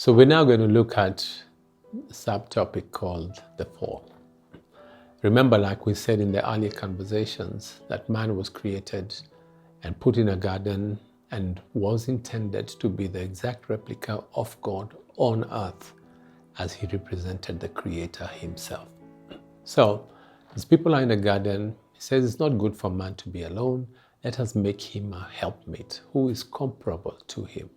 So we're now going to look at a subtopic called the fall. Remember, like we said in the earlier conversations, that man was created and put in a garden and was intended to be the exact replica of God on earth as he represented the Creator himself. So, as people are in the garden, he says it's not good for man to be alone. Let us make him a helpmate who is comparable to him.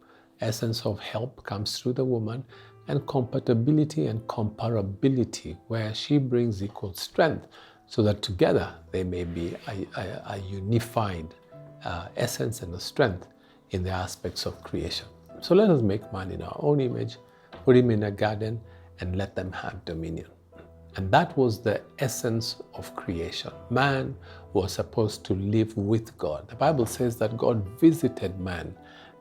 Essence of help comes through the woman, and compatibility and comparability, where she brings equal strength, so that together they may be a unified essence and a strength in the aspects of creation. So let us make man in our own image, put him in a garden, and let them have dominion. And that was the essence of creation. Man was supposed to live with God. The Bible says that God visited man,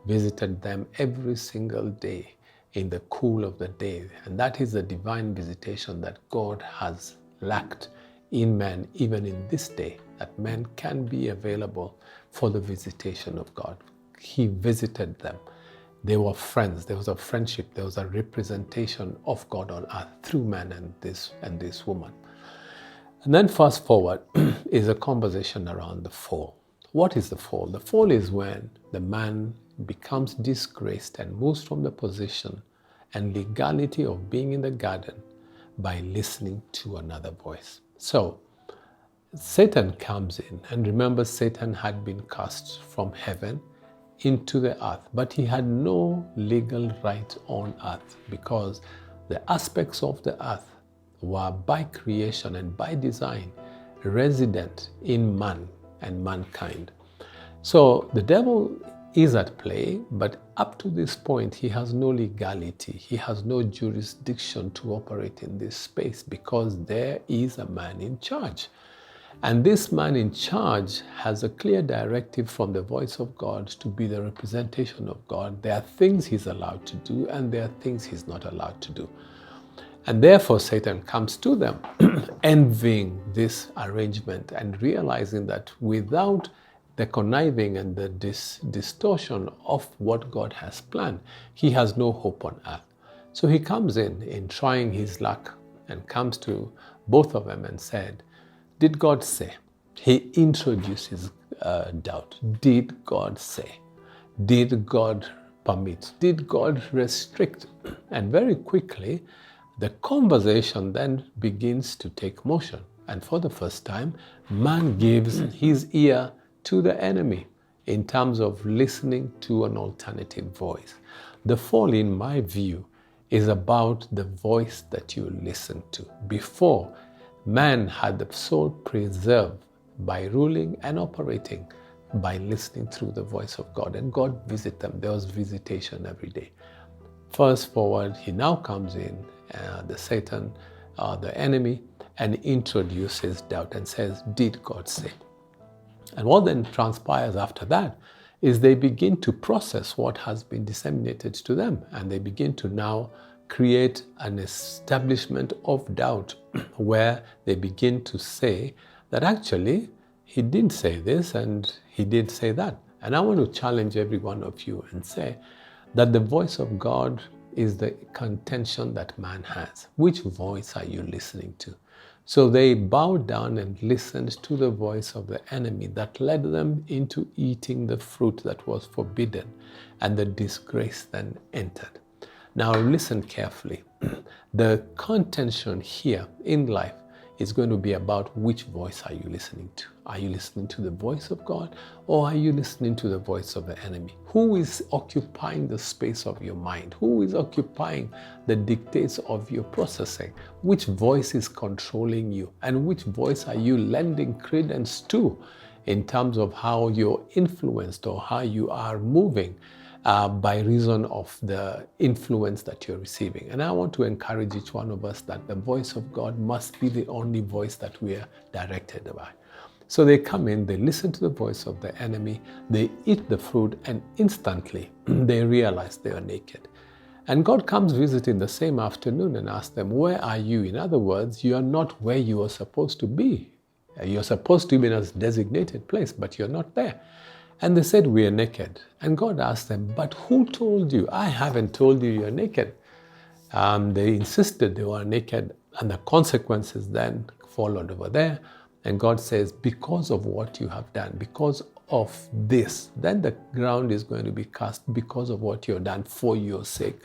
visited them every single day in the cool of the day. And that is the divine visitation that God has lacked in man, even in this day, that man can be available for the visitation of God. He visited them. They were friends. There was a friendship. There was a representation of God on earth through man and this woman. And then fast forward is a conversation around the fall. What is the fall? The fall is when the man becomes disgraced and moves from the position and legality of being in the garden by listening to another voice. So Satan comes in, and remember, Satan had been cast from heaven into the earth, but he had no legal right on earth because the aspects of the earth were by creation and by design resident in man and mankind. So the devil is at play, but up to this point he has no legality, he has no jurisdiction to operate in this space because there is a man in charge. And this man in charge has a clear directive from the voice of God to be the representation of God. There are things he's allowed to do and there are things he's not allowed to do. And therefore Satan comes to them envying this arrangement and realizing that without the conniving and the distortion of what God has planned, he has no hope on earth. So he comes in trying his luck, and comes to both of them and said, did God say? He introduces doubt. Did God say? Did God permit? Did God restrict? And very quickly, the conversation then begins to take motion. And for the first time, man gives his ear to the enemy in terms of listening to an alternative voice. The fall, in my view, is about the voice that you listen to. Before, man had the soul preserved by ruling and operating by listening through the voice of God. And God visited them. There was visitation every day. Fast forward, he now comes in, the Satan, the enemy, and introduces doubt and says, did God say? And what then transpires after that is they begin to process what has been disseminated to them. And they begin to now create an establishment of doubt where they begin to say that actually he did say this and he did say that. And I want to challenge every one of you and say that the voice of God is the contention that man has. Which voice are you listening to? So they bowed down and listened to the voice of the enemy that led them into eating the fruit that was forbidden, and the disgrace then entered. Now listen carefully. The contention here in life is going to be about which voice are you listening to. Are you listening to the voice of God, or are you listening to the voice of the enemy? Who is occupying the space of your mind? Who is occupying the dictates of your processing? Which voice is controlling you? And which voice are you lending credence to in terms of how you're influenced or how you are moving by reason of the influence that you're receiving? And I want to encourage each one of us that the voice of God must be the only voice that we are directed by. So they come in, they listen to the voice of the enemy, they eat the fruit, and instantly they realize they are naked. And God comes visiting the same afternoon and asks them, where are you? In other words, you are not where you are supposed to be. You're supposed to be in a designated place, but you're not there. And they said, we are naked. And God asked them, but who told you? I haven't told you you're naked. They insisted they were naked, and the consequences then followed over there. And God says, because of what you have done, because of this, then the ground is going to be cast because of what you've done for your sake.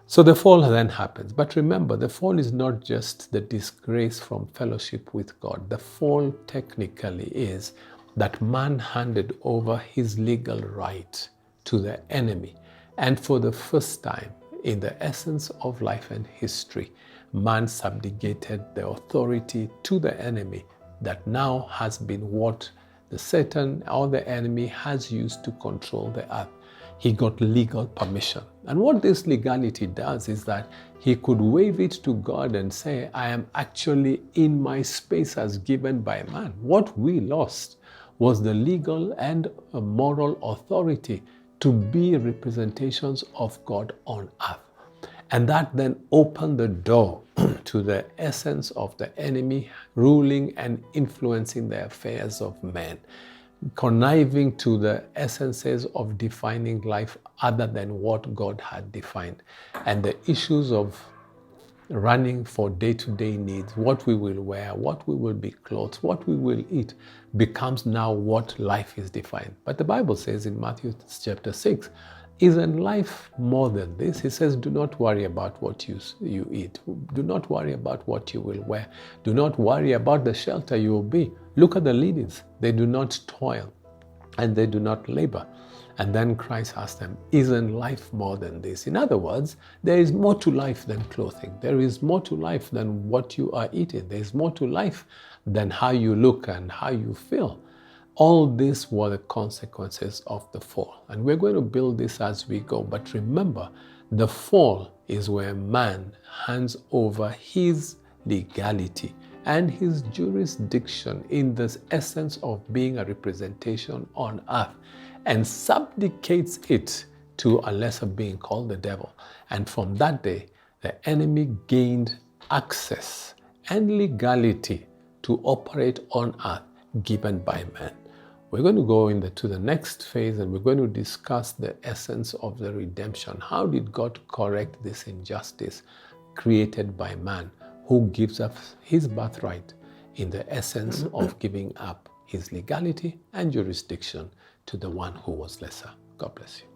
So the fall then happens. But remember, the fall is not just the disgrace from fellowship with God. The fall technically is that man handed over his legal right to the enemy. And for the first time in the essence of life and history, man subjugated the authority to the enemy that now has been what the Satan or the enemy has used to control the earth. He got legal permission. And what this legality does is that he could wave it to God and say, I am actually in my space as given by man. What we lost was the legal and moral authority to be representations of God on earth. And that then opened the door to the essence of the enemy ruling and influencing the affairs of men, conniving to the essences of defining life other than what God had defined. And the issues of running for day-to-day needs, what we will wear, what we will be clothed, what we will eat, becomes now what life is defined. But the Bible says in Matthew chapter 6, isn't life more than this? He says, do not worry about what you eat. Do not worry about what you will wear. Do not worry about the shelter you will be. Look at the lilies. They do not toil and they do not labor. And then Christ asked them, isn't life more than this? In other words, there is more to life than clothing. There is more to life than what you are eating. There is more to life than how you look and how you feel. All these were the consequences of the fall. And we're going to build this as we go. But remember, the fall is where man hands over his legality and his jurisdiction in the essence of being a representation on earth and subjugates it to a lesser being called the devil. And from that day, the enemy gained access and legality to operate on earth given by man. We're going to go to the next phase and we're going to discuss the essence of the redemption. How did God correct this injustice created by man who gives up his birthright in the essence of giving up his legality and jurisdiction to the one who was lesser? God bless you.